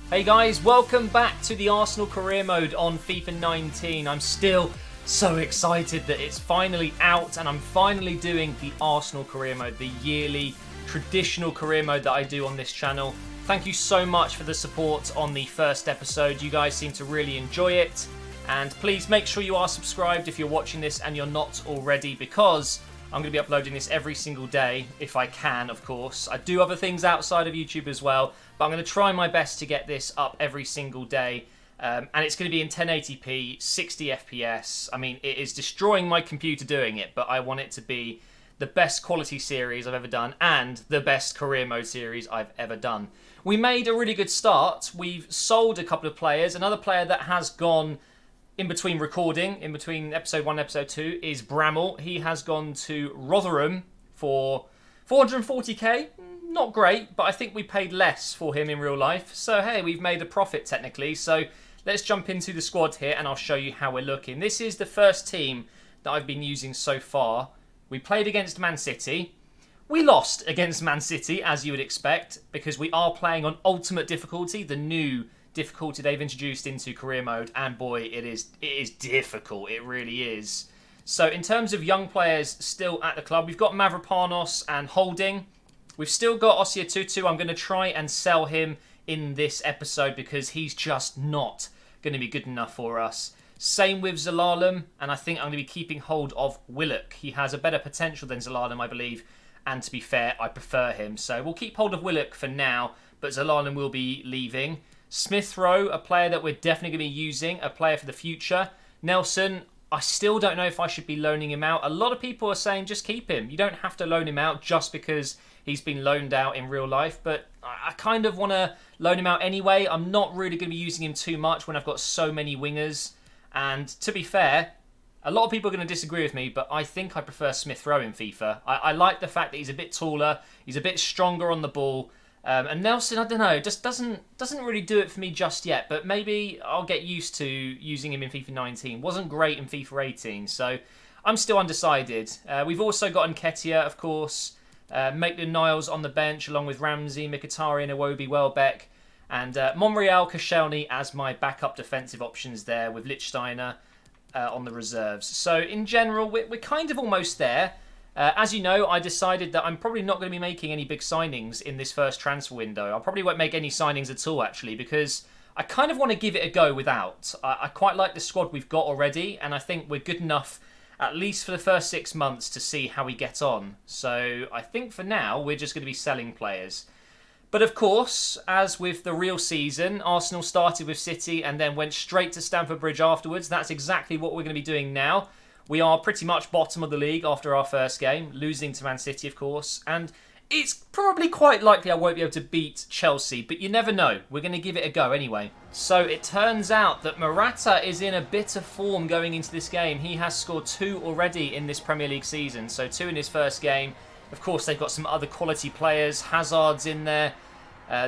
Hey guys, welcome back to the Arsenal career mode on FIFA 19. I'm still so excited that it's finally out and I'm finally doing the Arsenal career mode, the yearly traditional career mode that I do on this channel. Thank you so much for the support on the first episode. You guys seem to really enjoy it. And please make sure you are subscribed if you're watching this and you're not already, because I'm going to be uploading this every single day, if I can, of course. I do other things outside of YouTube as well, but I'm going to try my best to get this up every single day. And it's going to be in 1080p, 60 FPS. I mean, it is destroying my computer doing it, but I want it to be the best quality series I've ever done and the best career mode series I've ever done. We made a really good start. We've sold a couple of players. Another player that has gone in between recording, in between episode 1 and episode 2, is Bramall. He has gone to Rotherham for 440k. Not great, but I think we paid less for him in real life. So, hey, we've made a profit technically. So, let's jump into the squad here and I'll show you how we're looking. This is the first team that I've been using so far. We played against Man City. We lost against Man City, as you would expect, because we are playing on Ultimate Difficulty, the new difficulty they've introduced into career mode, and boy, it is difficult. It really is. So in terms of young players still at the club, we've got Mavropanos and Holding. We've still got Ossia Tutu. I'm going to try and sell him in this episode because he's just not going to be good enough for us. Same with Zelalem, and I think I'm going to be keeping hold of Willock. He has a better potential than Zelalem, I believe, and to be fair, I prefer him. So we'll keep hold of Willock for now, but Zelalem will be leaving. Smith Rowe, a player that we're definitely going to be using, a player for the future. Nelson, I still don't know if I should be loaning him out. A lot of people are saying just keep him. You don't have to loan him out just because he's been loaned out in real life, but I kind of want to loan him out anyway. I'm not really going to be using him too much when I've got so many wingers. And to be fair, a lot of people are going to disagree with me, but I think I prefer Smith Rowe in FIFA. I like the fact that he's a bit taller, he's a bit stronger on the ball. And Nelson, I don't know, just doesn't really do it for me just yet. But maybe I'll get used to using him in FIFA 19. Wasn't great in FIFA 18, so I'm still undecided. We've also got Nketiah, of course. Maitland-Niles on the bench, along with Ramsey, Mkhitaryan, Iwobi, Welbeck. And Monreal, Koscielny as my backup defensive options there, with Lichtsteiner on the reserves. So in general, we're kind of almost there. As you know, I decided that I'm probably not going to be making any big signings in this first transfer window. I probably won't make any signings at all, actually, because I kind of want to give it a go without. I quite like the squad we've got already, and I think we're good enough, at least for the first 6 months, to see how we get on. So I think for now, we're just going to be selling players. But of course, as with the real season, Arsenal started with City and then went straight to Stamford Bridge afterwards. That's exactly what we're going to be doing now. We are pretty much bottom of the league after our first game, losing to Man City, of course. And it's probably quite likely I won't be able to beat Chelsea, but you never know. We're going to give it a go anyway. So it turns out that Morata is in a bit of form going into this game. He has scored 2 already in this Premier League season, so 2 in his first game. Of course, they've got some other quality players. Hazard's in there.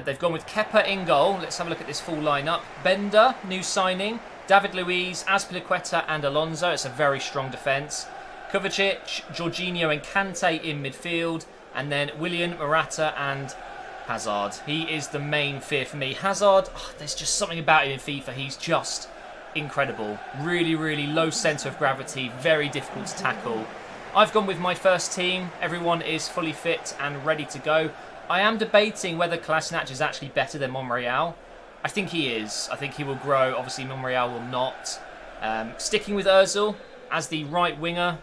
They've gone with Kepa in goal. Let's have a look at this full lineup. Bender, new signing. David Luiz, Azpilicueta and Alonso. It's a very strong defence. Kovacic, Jorginho and Kante in midfield. And then Willian, Morata and Hazard. He is the main fear for me. Hazard, there's just something about him in FIFA. He's just incredible. Really, really low centre of gravity. Very difficult to tackle. I've gone with my first team. Everyone is fully fit and ready to go. I am debating whether Kolasinac is actually better than Monreal. I think he is. I think he will grow. Obviously, Monreal will not. Sticking with Ozil as the right winger.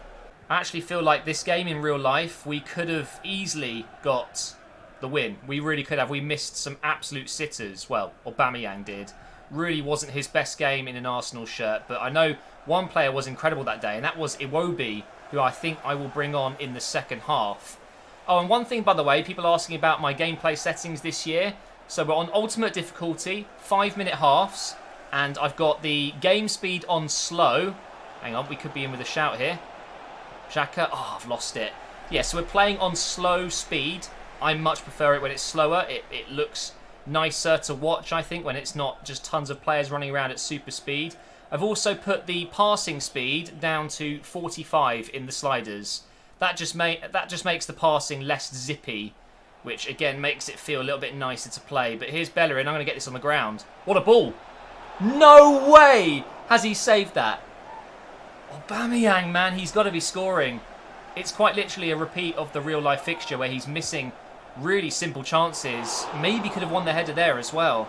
I actually feel like this game in real life, we could have easily got the win. We really could have. We missed some absolute sitters. Well, Aubameyang did. Really wasn't his best game in an Arsenal shirt. But I know one player was incredible that day, and that was Iwobi, who I think I will bring on in the second half. Oh, and one thing, by the way, people asking about my gameplay settings this year. So we're on Ultimate Difficulty, 5-minute halves, and I've got the game speed on slow. Hang on, we could be in with a shout here. Xhaka, I've lost it. Yeah, so we're playing on slow speed. I much prefer it when it's slower. It looks nicer to watch, I think, when it's not just tons of players running around at super speed. I've also put the passing speed down to 45 in the sliders. That just makes the passing less zippy, which again makes it feel a little bit nicer to play. But here's Bellerin. I'm going to get this on the ground. What a ball. No way has he saved that. Aubameyang, man, he's got to be scoring. It's quite literally a repeat of the real-life fixture where he's missing really simple chances. Maybe could have won the header there as well.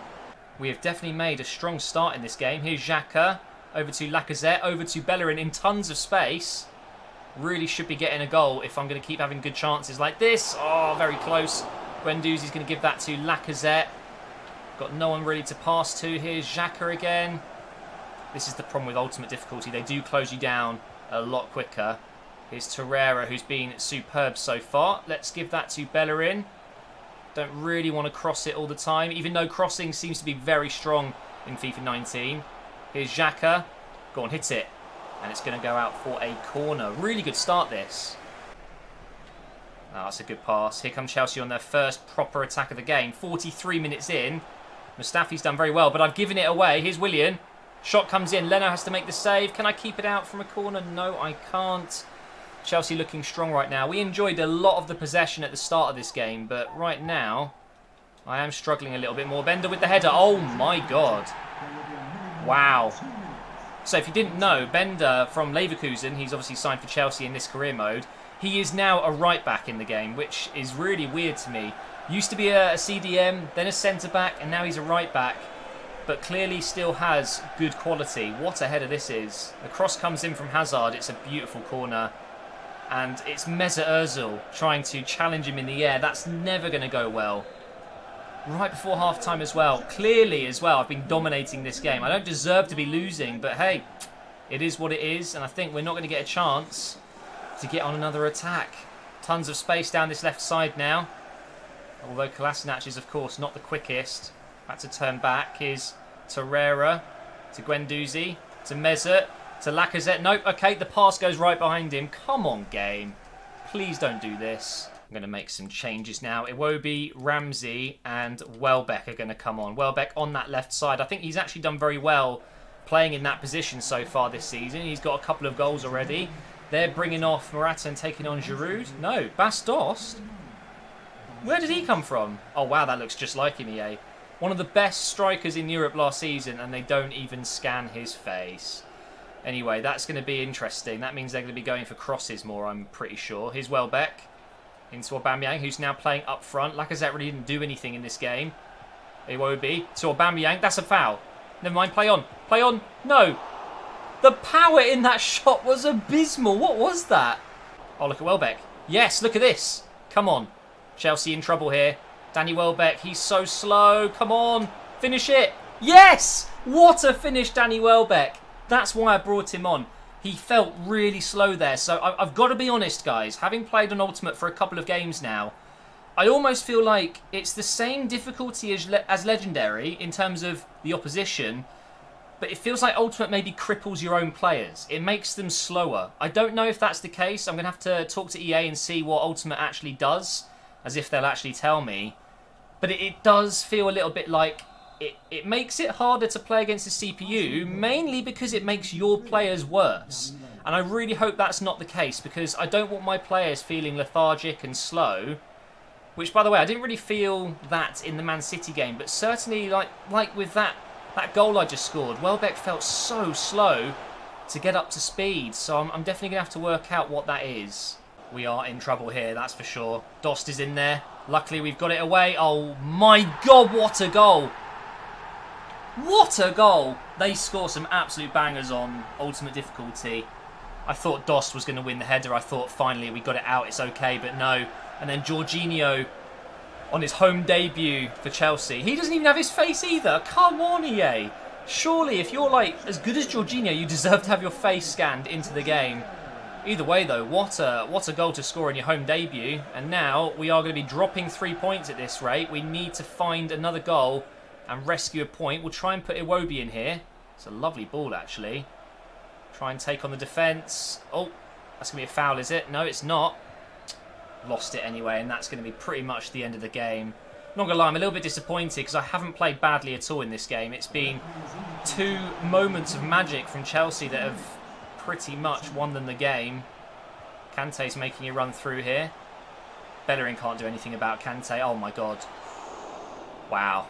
We have definitely made a strong start in this game. Here's Xhaka, over to Lacazette, over to Bellerin in tons of space. Really should be getting a goal if I'm going to keep having good chances like this. Oh, very close. Guendouzi's going to give that to Lacazette. Got no one really to pass to. Here's Xhaka again. This is the problem with ultimate difficulty. They do close you down a lot quicker. Here's Torreira, who's been superb so far. Let's give that to Bellerin. Don't really want to cross it all the time, even though crossing seems to be very strong in FIFA 19. Here's Xhaka. Go on, hit it. And it's going to go out for a corner. Really good start, this. Oh, that's a good pass. Here comes Chelsea on their first proper attack of the game. 43 minutes in. Mustafi's done very well, but I've given it away. Here's Willian. Shot comes in. Leno has to make the save. Can I keep it out from a corner? No, I can't. Chelsea looking strong right now. We enjoyed a lot of the possession at the start of this game, but right now I am struggling a little bit more. Bender with the header. Oh my God. Wow. So if you didn't know, Bender from Leverkusen, he's obviously signed for Chelsea in this career mode. He is now a right back in the game, which is really weird to me. Used to be a CDM, then a centre back, and now he's a right back. But clearly still has good quality. What a header this is. The cross comes in from Hazard. It's a beautiful corner. And it's Mesut Ozil trying to challenge him in the air. That's never going to go well. Right before half-time as well. Clearly as well, I've been dominating this game. I don't deserve to be losing, but hey, it is what it is. And I think we're not going to get a chance to get on another attack. Tons of space down this left side now. Although Kolasinac is, of course, not the quickest. Had to turn back. Here's Torreira to Guendouzi to Mesut. To Lacazette. Nope. Okay, the pass goes right behind him. Come on, game. Please don't do this. I'm going to make some changes now. Iwobi, Ramsey and Welbeck are going to come on. Welbeck on that left side. I think he's actually done very well playing in that position so far this season. He's got a couple of goals already. They're bringing off Morata and taking on Giroud. No, Bas Dost. Where did he come from? Oh, wow, that looks just like him, EA. One of the best strikers in Europe last season, and they don't even scan his face. Anyway, that's going to be interesting. That means they're going to be going for crosses more, I'm pretty sure. Here's Welbeck into Aubameyang, who's now playing up front. Lacazette really didn't do anything in this game. Iwobi to Aubameyang. That's a foul. Never mind. Play on. Play on. No. The power in that shot was abysmal. What was that? Oh, look at Welbeck. Yes, look at this. Come on. Chelsea in trouble here. Danny Welbeck, he's so slow. Come on. Finish it. Yes! What a finish, Danny Welbeck. That's why I brought him on. He felt really slow there. So I've got to be honest, guys. Having played on Ultimate for a couple of games now, I almost feel like it's the same difficulty as Legendary in terms of the opposition, but it feels like Ultimate maybe cripples your own players. It makes them slower. I don't know if that's the case. I'm going to have to talk to EA and see what Ultimate actually does, as if they'll actually tell me. But it does feel a little bit like it makes it harder to play against the CPU, mainly because it makes your players worse. And I really hope that's not the case, because I don't want my players feeling lethargic and slow. Which, by the way, I didn't really feel that in the Man City game, but certainly like with that goal I just scored, Welbeck felt so slow to get up to speed. So I'm definitely going to have to work out what that is. We are in trouble here, that's for sure. Dost is in there. Luckily, we've got it away. Oh my God, what a goal! What a goal! They score some absolute bangers on Ultimate Difficulty. I thought Dost was going to win the header. I thought finally we got it out, it's okay, but no. And then Jorginho on his home debut for Chelsea. He doesn't even have his face either. Come on, EA. Surely, if you're like as good as Jorginho, you deserve to have your face scanned into the game. Either way, though, what a goal to score in your home debut. And now we are going to be dropping 3 points at this rate. We need to find another goal and rescue a point. We'll try and put Iwobi in here. It's a lovely ball, actually. Try and take on the defence. Oh, that's going to be a foul, is it? No, it's not. Lost it anyway, and that's going to be pretty much the end of the game. Not going to lie, I'm a little bit disappointed because I haven't played badly at all in this game. It's been 2 moments of magic from Chelsea that have pretty much won them the game. Kante's making a run through here. Bellerin can't do anything about Kante. Oh my god. Wow.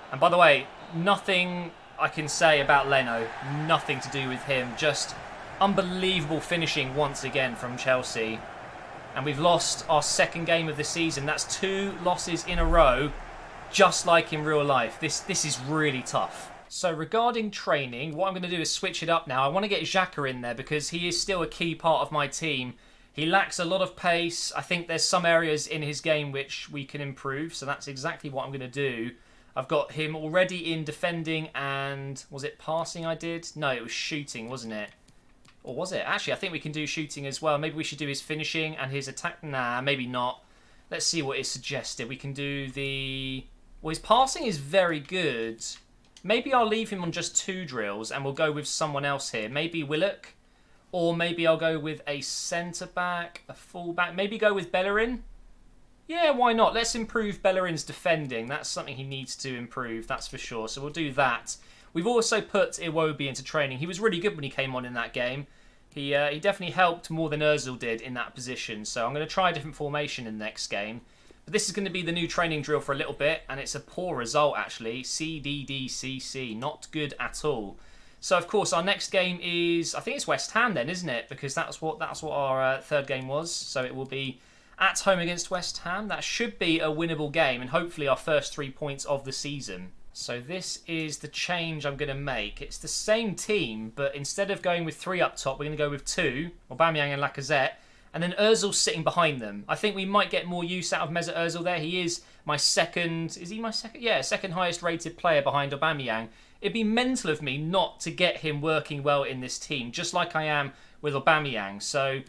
And by the way, nothing I can say about Leno. Nothing to do with him. Just unbelievable finishing once again from Chelsea. And we've lost our second game of the season. That's 2 losses in a row, just like in real life. This is really tough. So regarding training, what I'm going to do is switch it up now. I want to get Xhaka in there because he is still a key part of my team. He lacks a lot of pace. I think there's some areas in his game which we can improve. So that's exactly what I'm going to do. I've got him already in defending and... was it passing I did? No, it was shooting, wasn't it? Or was it? Actually, I think we can do shooting as well. Maybe we should do his finishing and his attack. Nah, maybe not. Let's see what is suggested. We can do the... well, his passing is very good. Maybe I'll leave him on just 2 drills and we'll go with someone else here. Maybe Willock. Or maybe I'll go with a centre-back, a full-back. Maybe go with Bellerin. Yeah, why not? Let's improve Bellerin's defending. That's something he needs to improve, that's for sure. So we'll do that. We've also put Iwobi into training. He was really good when he came on in that game. He definitely helped more than Ozil did in that position. So I'm going to try a different formation in the next game. But this is going to be the new training drill for a little bit. And it's a poor result, actually. CDDCC. Not good at all. So, of course, our next game is... I think it's West Ham then, isn't it? Because that's what our third game was. So it will be at home against West Ham. That should be a winnable game. And hopefully our first 3 points of the season. So this is the change I'm going to make. It's the same team, but instead of going with 3 up top, we're going to go with 2. Aubameyang and Lacazette. And then Ozil's sitting behind them. I think we might get more use out of Mesut Ozil there. He is my second... is he my second? Yeah, second highest rated player behind Aubameyang. It'd be mental of me not to get him working well in this team, just like I am with Aubameyang. So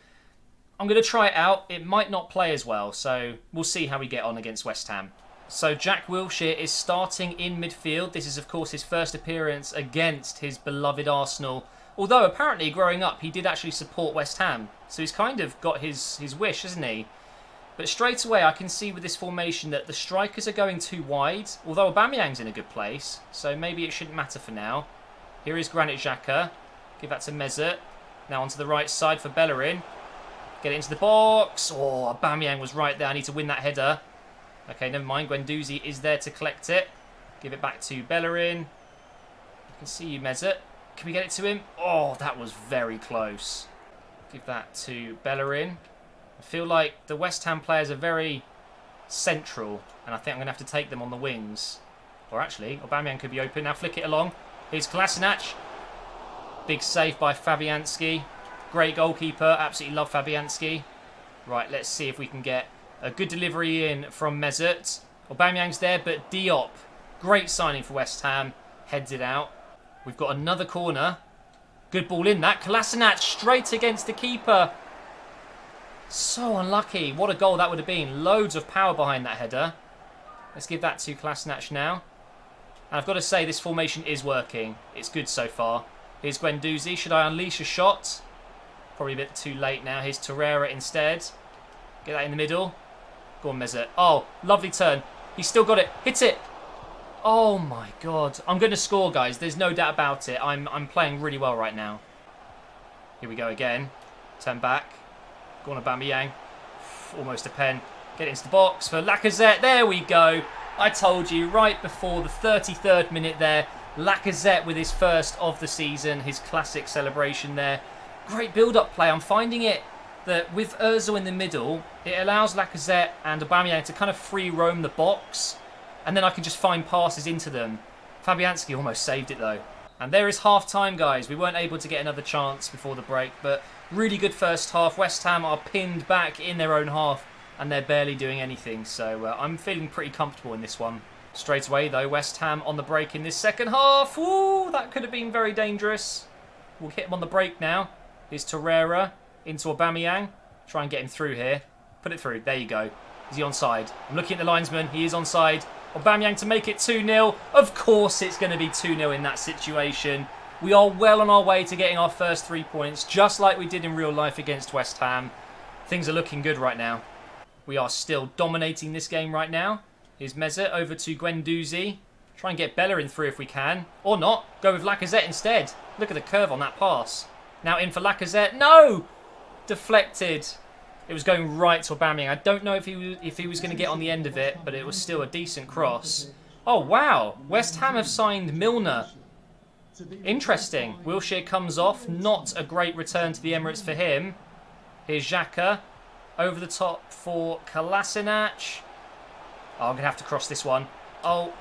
I'm going to try it out. It might not play as well, so we'll see how we get on against West Ham. So Jack Wilshere is starting in midfield. This is, of course, his first appearance against his beloved Arsenal. Although, apparently, growing up, he did actually support West Ham. So he's kind of got his wish, hasn't he? But straight away, I can see with this formation that the strikers are going too wide. Although Aubameyang's in a good place. So maybe it shouldn't matter for now. Here is Granit Xhaka. Give that to Mesut. Now onto the right side for Bellerin. Get it into the box. Oh, Aubameyang was right there. I need to win that header. Okay, never mind. Guendouzi is there to collect it. Give it back to Bellerin. I can see you, Mesut. Can we get it to him? Oh, that was very close. Give that to Bellerin. I feel like the West Ham players are very central, and I think I'm going to have to take them on the wings. Or actually, Aubameyang could be open. Now flick it along. Here's Kolasinac. Big save by Fabianski. Great goalkeeper. Absolutely love Fabianski. Right, let's see if we can get a good delivery in from Mesut. Aubameyang's there, but Diop. Great signing for West Ham. Heads it out. We've got another corner. Good ball in that. Kolasinac straight against the keeper. So unlucky. What a goal that would have been. Loads of power behind that header. Let's give that to Kolasinac now. And I've got to say, this formation is working. It's good so far. Here's Guendouzi. Should I unleash a shot? Probably a bit too late now. Here's Torreira instead. Get that in the middle. Go on, Mesut. Oh, lovely turn. He's still got it. Hit it. Oh my god. I'm going to score, guys. There's no doubt about it. I'm playing really well right now. Here we go again. Turn back. Go on, Aubameyang. Almost a pen. Get it into the box for Lacazette. There we go. I told you right before the 33rd minute there. Lacazette with his first of the season. His classic celebration there. Great build-up play. I'm finding it that with Ozil in the middle, it allows Lacazette and Aubameyang to kind of free roam the box. And then I can just find passes into them. Fabianski almost saved it though. And there is half-time, guys. We weren't able to get another chance before the break, but really good first half. West Ham are pinned back in their own half, and they're barely doing anything. So I'm feeling pretty comfortable in this one. Straight away, though, West Ham on the break in this second half. Ooh, that could have been very dangerous. We'll hit him on the break now. Here's Torreira into Aubameyang. Try and get him through here. Put it through. There you go. Is he onside? I'm looking at the linesman. He is onside. Aubameyang to make it 2-0. Of course it's going to be 2-0 in that situation. We are well on our way to getting our first 3 points, just like we did in real life against West Ham. Things are looking good right now. We are still dominating this game right now. Here's Mesut over to Guendouzi. Try and get Bellerin through if we can. Or not. Go with Lacazette instead. Look at the curve on that pass. Now in for Lacazette. No! Deflected. It was going right to Aubameyang. I don't know if he was going to get on the end of it, but it was still a decent cross. Oh, wow. West Ham have signed Milner. Interesting. Wilshere comes off. Not a great return to the Emirates for him. Here's Xhaka. Over the top for Kolasinac. Oh, I'm going to have to cross this one. Oh,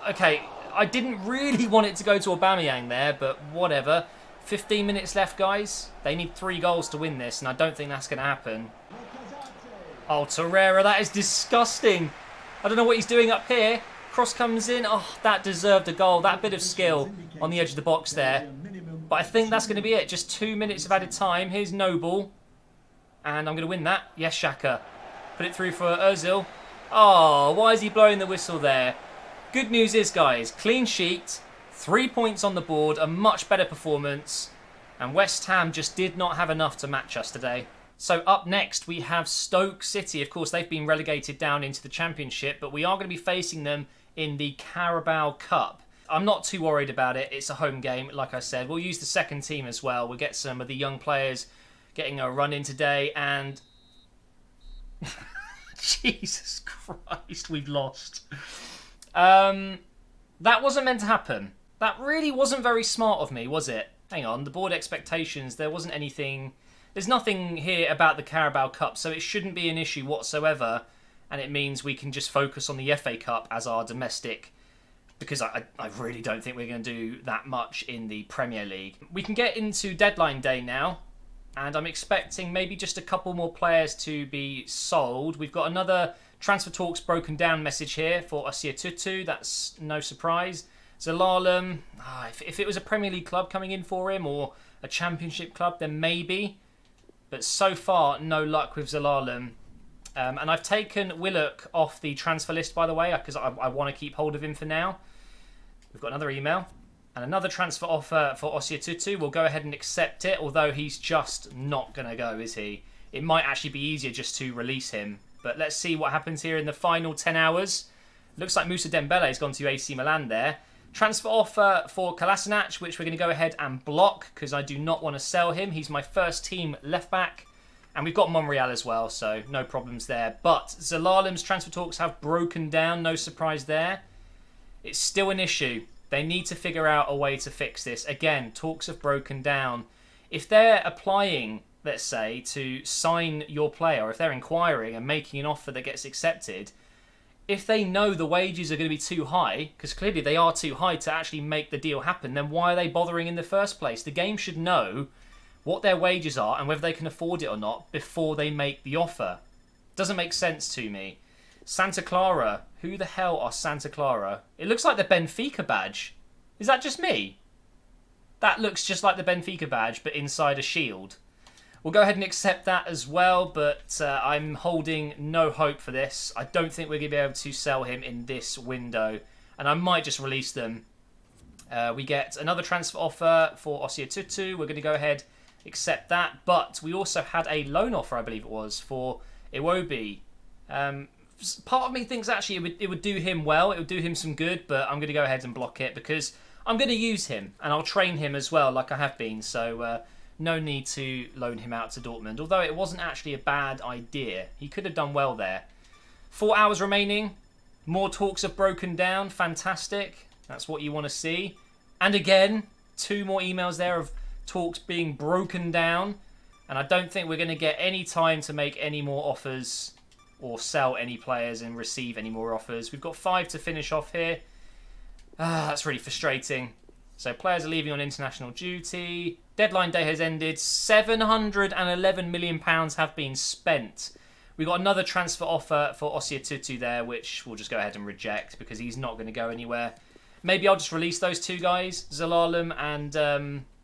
okay. I didn't really want it to go to Aubameyang there, but whatever. 15 minutes left, guys. They need 3 goals to win this, and I don't think that's going to happen. Oh, Torreira, that is disgusting. I don't know what he's doing up here. Cross comes in. Oh, that deserved a goal. That bit of skill on the edge of the box there. But I think that's going to be it. Just 2 minutes of added time. Here's Noble. And I'm going to win that. Yes, Xhaka. Put it through for Ozil. Oh, why is he blowing the whistle there? Good news is, guys, clean sheet. 3 points on the board, a much better performance, and West Ham just did not have enough to match us today. So up next we have Stoke City. Of course, they've been relegated down into the Championship, but we are going to be facing them in the Carabao Cup. I'm not too worried about it. It's a home game, like I said. We'll use the second team as well. We'll get some of the young players getting a run in today, and... Jesus Christ, we've lost. That wasn't meant to happen. That really wasn't very smart of me, was it? Hang on, the board expectations, there wasn't anything... There's nothing here about the Carabao Cup, so it shouldn't be an issue whatsoever. And it means we can just focus on the FA Cup as our domestic, because I really don't think we're going to do that much in the Premier League. We can get into deadline day now, and I'm expecting maybe just a couple more players to be sold. We've got another transfer talks broken down message here for Ossia Tutu. That's no surprise. Zelalem, if it was a Premier League club coming in for him or a Championship club, then maybe. But so far, no luck with Zelalem. And I've taken Willock off the transfer list, by the way, because I want to keep hold of him for now. We've got another email. And another transfer offer for Ossia Tutu. We'll go ahead and accept it, although he's just not going to go, is he? It might actually be easier just to release him. But let's see what happens here in the final 10 hours. Looks like Moussa Dembele has gone to AC Milan there. Transfer offer for Kolasinac, which we're going to go ahead and block because I do not want to sell him. He's my first team left back. And we've got Monreal as well, so no problems there. But Zelalem's transfer talks have broken down. No surprise there. It's still an issue. They need to figure out a way to fix this. Again, talks have broken down. If they're applying, let's say, to sign your player, or if they're inquiring and making an offer that gets accepted, if they know the wages are going to be too high, because clearly they are too high to actually make the deal happen, then why are they bothering in the first place? The game should know what their wages are and whether they can afford it or not before they make the offer. Doesn't make sense to me. Santa Clara. Who the hell are Santa Clara? It looks like the Benfica badge. Is that just me? That looks just like the Benfica badge, but inside a shield. We'll go ahead and accept that as well, but I'm holding no hope for this. I don't think we're going to be able to sell him in this window, and I might just release them. We get another transfer offer for Ossia Tutu. We're going to go ahead, accept that, but we also had a loan offer, I believe it was, for Iwobi. Part of me thinks actually it would do him well, it would do him some good, but I'm going to go ahead and block it because I'm going to use him, and I'll train him as well like I have been, so... no need to loan him out to Dortmund, although it wasn't actually a bad idea. He could have done well there. 4 hours remaining. More talks have broken down. Fantastic. That's what you want to see. And again, 2 more emails there of talks being broken down. And I don't think we're going to get any time to make any more offers or sell any players and receive any more offers. We've got 5 to finish off here. That's really frustrating. So players are leaving on international duty. Deadline day has ended. £711 million have been spent. We've got another transfer offer for Ossia Tutu there, which we'll just go ahead and reject because he's not going to go anywhere. Maybe I'll just release those 2 guys, Zelalem and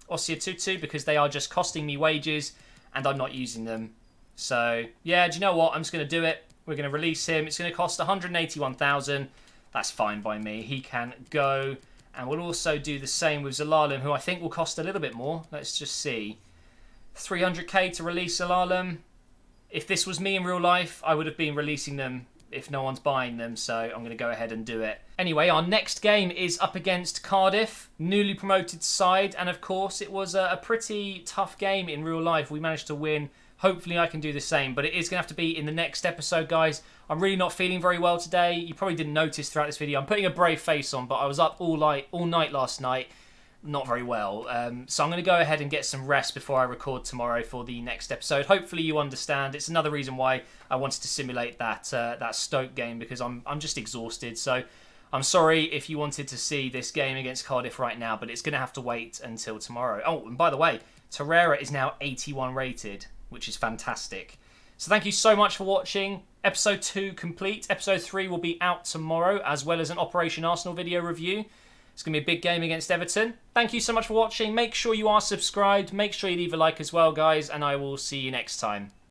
Ossia Tutu, because they are just costing me wages and I'm not using them. So, yeah, do you know what? I'm just going to do it. We're going to release him. It's going to cost £181,000. That's fine by me. He can go... And we'll also do the same with Zelalem, who I think will cost a little bit more. Let's just see. 300k to release Zelalem. If this was me in real life, I would have been releasing them if no one's buying them. So I'm going to go ahead and do it. Anyway, our next game is up against Cardiff, newly promoted side. And of course, it was a pretty tough game in real life. We managed to win Hopefully I can do the same, but it is going to have to be in the next episode, guys. I'm really not feeling very well today. You probably didn't notice throughout this video. I'm putting a brave face on, but I was up all night last night. Not very well. So I'm going to go ahead and get some rest before I record tomorrow for the next episode. Hopefully you understand. It's another reason why I wanted to simulate that Stoke game, because I'm just exhausted. So I'm sorry if you wanted to see this game against Cardiff right now, but it's going to have to wait until tomorrow. Oh, and by the way, Torreira is now 81 rated, which is fantastic. So thank you so much for watching. Episode 2 complete. Episode 3 will be out tomorrow, as well as an Operation Arsenal video review. It's going to be a big game against Everton. Thank you so much for watching. Make sure you are subscribed. Make sure you leave a like as well, guys, and I will see you next time.